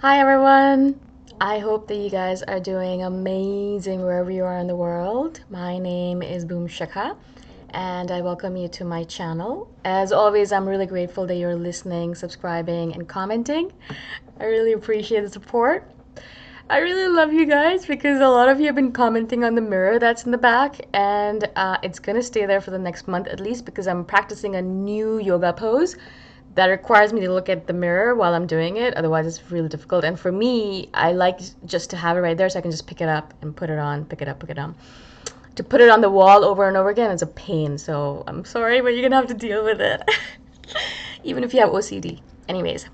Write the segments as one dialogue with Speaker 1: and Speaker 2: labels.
Speaker 1: Hi everyone! I hope that you guys are doing amazing wherever you are in the world. My name is Shikha and I welcome you to my channel. As always, I'm really grateful that you're listening, subscribing, and commenting. I really appreciate the support. I really love you guys because a lot of you have been commenting on the mirror that's in the back, and it's gonna stay there for the next month at least because I'm practicing a new yoga pose that requires me to look at the mirror while I'm doing it. Otherwise, it's really difficult. And for me, I like just to have it right there so I can just pick it up and put it on, pick it up, put it on. To put it on the wall over and over again is a pain. So I'm sorry, but you're gonna have to deal with it, even if you have OCD. Anyways,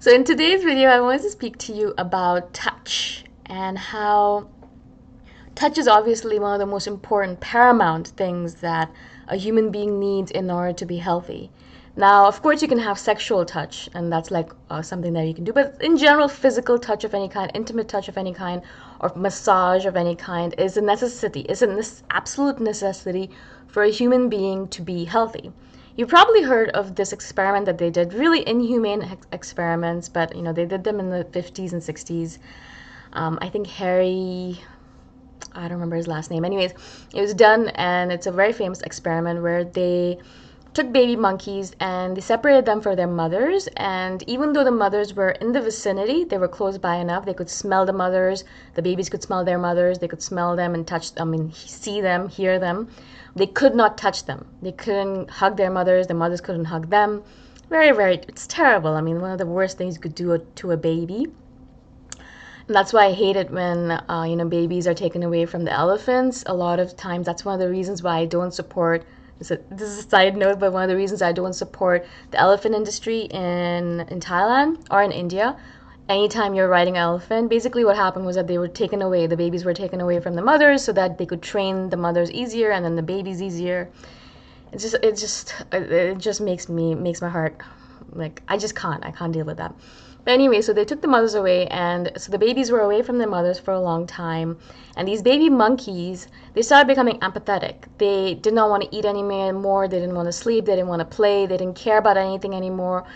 Speaker 1: so in today's video, I wanted to speak to you about touch and how touch is obviously one of the most important, paramount things that a human being needs in order to be healthy. Now, of course, you can have sexual touch, and that's like something that you can do. But in general, physical touch of any kind, intimate touch of any kind, or massage of any kind is a necessity, is an absolute necessity for a human being to be healthy. You've probably heard of this experiment that they did, really inhumane experiments, but they did them in the 50s and 60s. I think I don't remember his last name. Anyways, it was done, and it's a very famous experiment where they took baby monkeys and they separated them from their mothers. And even though the mothers were in the vicinity, they were close by enough, they could smell the mothers, the babies could smell their mothers, they could smell them and touch them, see them, hear them. They could not touch them. They couldn't hug their mothers, the mothers couldn't hug them. Very, very, it's terrible. One of the worst things you could do to a baby. And that's why I hate it when babies are taken away from the elephants. A lot of times, that's one of the reasons why I don't support. This is a side note, but one of the reasons I don't support the elephant industry in Thailand or in India. Anytime you're riding an elephant, basically what happened was that they were taken away. The babies were taken away from the mothers so that they could train the mothers easier and then the babies easier. It just makes my heart like I can't deal with that. But anyway, so they took the mothers away, and so the babies were away from their mothers for a long time. And these baby monkeys, they started becoming apathetic. They did not want to eat anymore. They didn't want to sleep. They didn't want to play. They didn't care about anything anymore.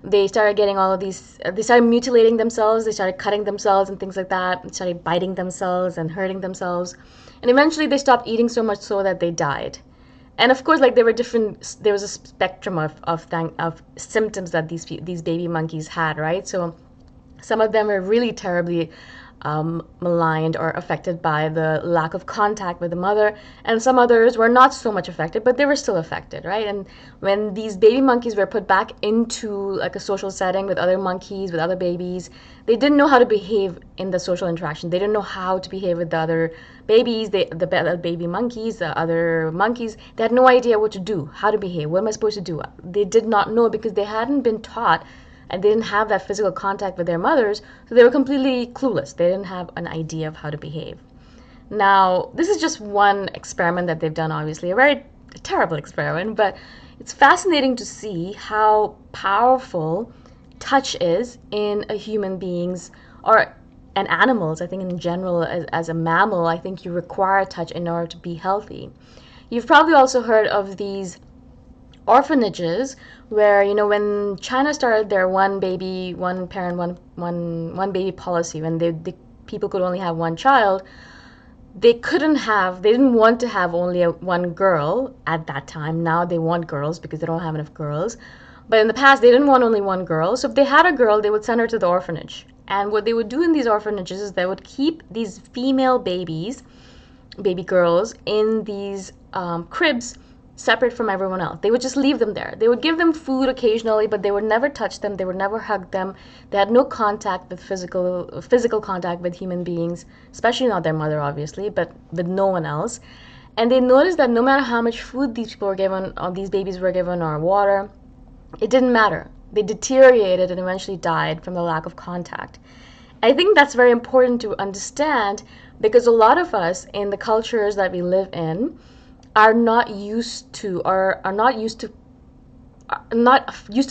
Speaker 1: They started getting all of these. They started mutilating themselves. They started cutting themselves and things like that. They started biting themselves and hurting themselves. And eventually, they stopped eating so much so that they died. And of course, like there was a spectrum of symptoms that these baby monkeys had, right? So some of them were really terribly maligned or affected by the lack of contact with the mother, and some others were not so much affected, but they were still affected, right? And when these baby monkeys were put back into like a social setting with other monkeys, with other babies, they didn't know how to behave in the social interaction. They didn't know how to behave with the other babies, the baby monkeys, the other monkeys. They had no idea what to do, how to behave. What am I supposed to do? They did not know because they hadn't been taught and they didn't have that physical contact with their mothers, so they were completely clueless. They didn't have an idea of how to behave. Now, this is just one experiment that they've done, obviously, a very terrible experiment, but it's fascinating to see how powerful touch is in a human being's and animals. I think in general, as a mammal, I think you require touch in order to be healthy. You've probably also heard of these orphanages where when China started their one baby, one parent, one baby policy, when the people could only have one child, they didn't want to have only one girl at that time. Now they want girls because they don't have enough girls. But in the past, they didn't want only one girl. So if they had a girl, they would send her to the orphanage. And what they would do in these orphanages is they would keep these female baby girls, in these cribs separate from everyone else. They would just leave them there. They would give them food occasionally, but they would never touch them. They would never hug them. They had no contact with physical contact with human beings, especially not their mother, obviously, but with no one else. And they noticed that no matter how much food these people were given, or these babies were given, or water, it didn't matter. They deteriorated and eventually died from the lack of contact. I think that's very important to understand because a lot of us in the cultures that we live in are not used to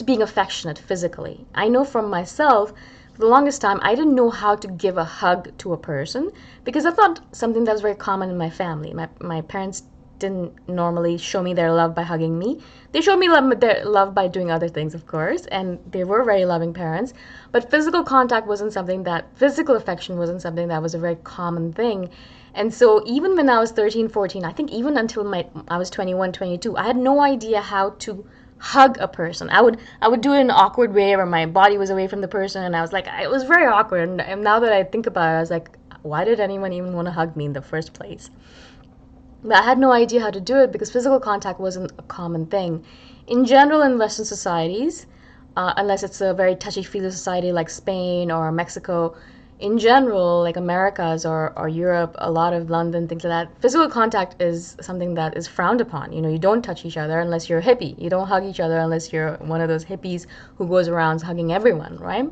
Speaker 1: being affectionate physically. I know from myself, for the longest time, I didn't know how to give a hug to a person because that's not something that's very common in my family. My parents didn't normally show me their love by hugging me. They showed me their love by doing other things, of course, and they were very loving parents. But physical affection wasn't something that was a very common thing. And so even when I was 13, 14, I think even until I was 21, 22, I had no idea how to hug a person. I would do it in an awkward way where my body was away from the person, and I was like, it was very awkward. And now that I think about it, I was like, why did anyone even want to hug me in the first place? But I had no idea how to do it because physical contact wasn't a common thing. In general, in Western societies, unless it's a very touchy-feely society like Spain or Mexico, in general, like Americas or Europe, a lot of London, things like that, physical contact is something that is frowned upon. You don't touch each other unless you're a hippie. You don't hug each other unless you're one of those hippies who goes around hugging everyone, right?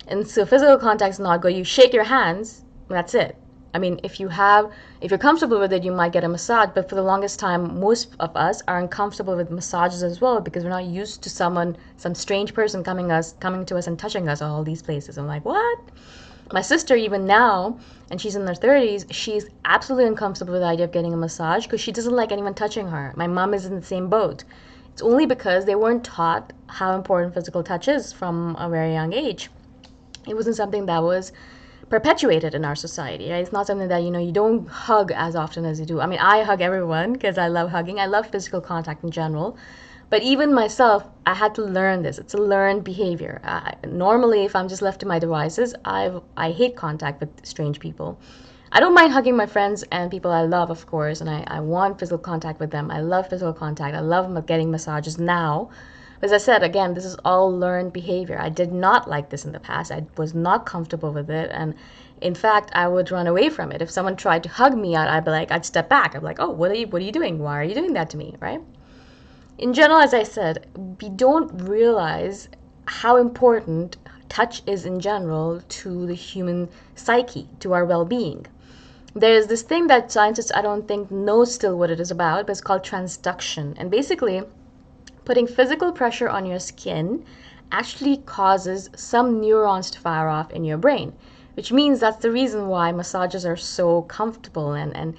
Speaker 1: And so physical contact is not good. You shake your hands, that's it. I mean, if you're comfortable with it, you might get a massage, but for the longest time, most of us are uncomfortable with massages as well because we're not used to some strange person coming to us and touching us all these places. I'm like, what? My sister, even now, and she's in her 30s, she's absolutely uncomfortable with the idea of getting a massage because she doesn't like anyone touching her. My mom is in the same boat. It's only because they weren't taught how important physical touch is from a very young age. It wasn't something that was perpetuated in our society, right? It's not something that, you don't hug as often as you do. I mean, I hug everyone because I love hugging. I love physical contact in general. But even myself, I had to learn this. It's a learned behavior. Normally, if I'm just left to my devices, I hate contact with strange people. I don't mind hugging my friends and people I love, of course, and I want physical contact with them. I love physical contact. I love getting massages now. As I said, again, this is all learned behavior. I did not like this in the past. I was not comfortable with it. And in fact, I would run away from it. If someone tried to hug me, I'd step back. I'd be like, oh, what are you doing? Why are you doing that to me, right? In general, as I said, we don't realize how important touch is in general to the human psyche, to our well-being. There's this thing that scientists, I don't think, know still what it is about, but it's called transduction. And basically, putting physical pressure on your skin actually causes some neurons to fire off in your brain, which means that's the reason why massages are so comfortable and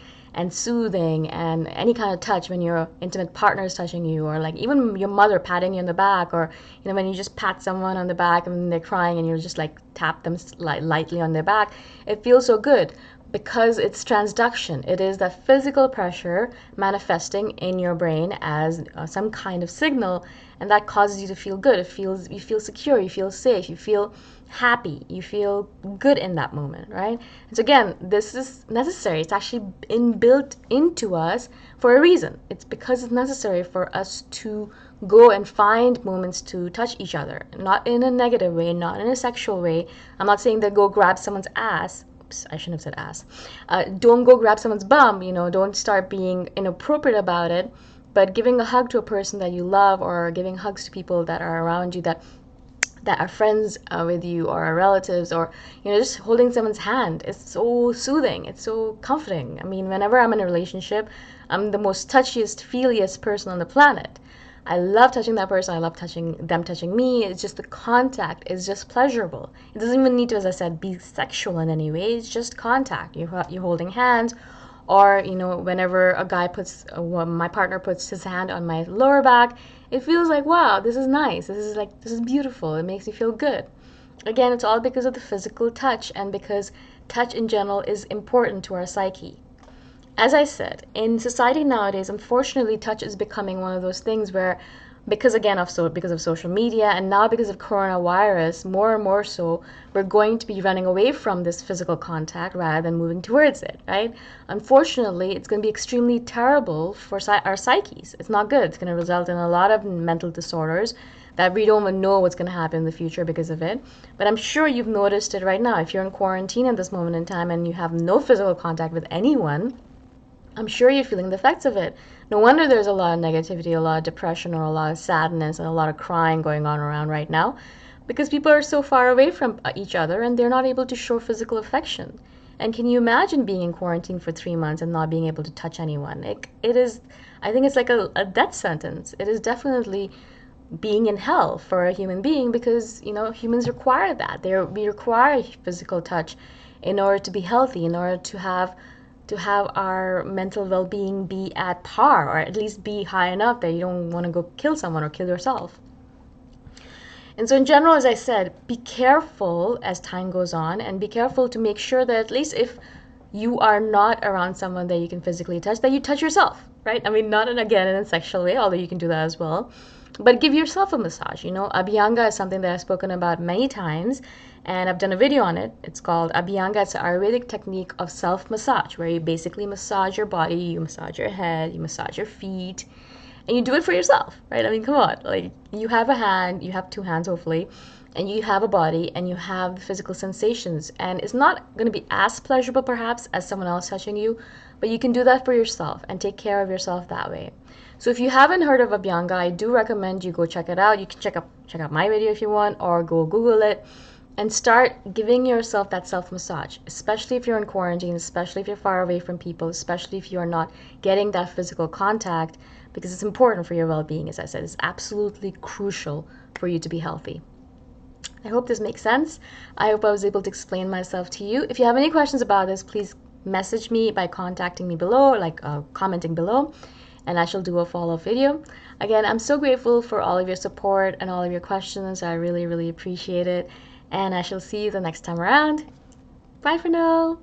Speaker 1: soothing, and any kind of touch when your intimate partner is touching you, or like even your mother patting you on the back, or when you just pat someone on the back and they're crying and you just like tap them lightly on their back, it feels so good. Because it's transduction. It is that physical pressure manifesting in your brain as some kind of signal, and that causes you to feel good. You feel secure, you feel safe, you feel happy, you feel good in that moment, right? And so again, this is necessary. It's actually inbuilt into us for a reason. It's because it's necessary for us to go and find moments to touch each other, not in a negative way, not in a sexual way. I'm not saying that go grab someone's ass. I shouldn't have said ass. Don't go grab someone's bum, don't start being inappropriate about it, but giving a hug to a person that you love, or giving hugs to people that are around you that are friends with you, or are relatives, or just holding someone's hand. It's so soothing. It's so comforting. I mean, whenever I'm in a relationship, I'm the most touchiest, feeliest person on the planet. I love touching that person. I love touching them touching me. It's just the contact is just pleasurable. It doesn't even need to, as I said, be sexual in any way. It's just contact. You're holding hands, or whenever my partner puts his hand on my lower back, it feels like, wow, this is nice. This is beautiful. It makes me feel good. Again, it's all because of the physical touch, and because touch in general is important to our psyche. As I said, in society nowadays, unfortunately, touch is becoming one of those things where, because of social media, and now because of coronavirus, more and more so, we're going to be running away from this physical contact rather than moving towards it, right? Unfortunately, it's going to be extremely terrible for our psyches. It's not good. It's going to result in a lot of mental disorders that we don't even know what's going to happen in the future because of it. But I'm sure you've noticed it right now. If you're in quarantine at this moment in time and you have no physical contact with anyone, I'm sure you're feeling the effects of it. No wonder there's a lot of negativity, a lot of depression, or a lot of sadness, and a lot of crying going on around right now, because people are so far away from each other and they're not able to show physical affection. And can you imagine being in quarantine for 3 months and not being able to touch anyone? It is, I think it's like a death sentence. It is definitely being in hell for a human being, because humans require that. We require physical touch in order to be healthy, in order to have to have our mental well-being be at par, or at least be high enough that you don't want to go kill someone or kill yourself. And so in general, as I said, be careful as time goes on, and be careful to make sure that at least if you are not around someone that you can physically touch, that you touch yourself, right? I mean, not again in a sexual way, although you can do that as well. But give yourself a massage. You know, Abhyanga is something that I've spoken about many times, and I've done a video on it. It's called Abhyanga. It's an Ayurvedic technique of self-massage, where you basically massage your body, you massage your head, you massage your feet, and you do it for yourself, right? I mean, come on, like, you have a hand, you have two hands hopefully, and you have a body, and you have physical sensations, and it's not going to be as pleasurable perhaps as someone else touching you, but you can do that for yourself and take care of yourself that way. So if you haven't heard of Abhyanga, I do recommend you go check it out. You can check out my video if you want, or go Google it and start giving yourself that self-massage, especially if you're in quarantine, especially if you're far away from people, especially if you are not getting that physical contact, because it's important for your well-being. As I said, it's absolutely crucial for you to be healthy. I hope this makes sense. I hope I was able to explain myself to you. If you have any questions about this, please message me by contacting me below, like commenting below, and I shall do a follow-up video. Again, I'm so grateful for all of your support and all of your questions. I really, really appreciate it. And I shall see you the next time around. Bye for now.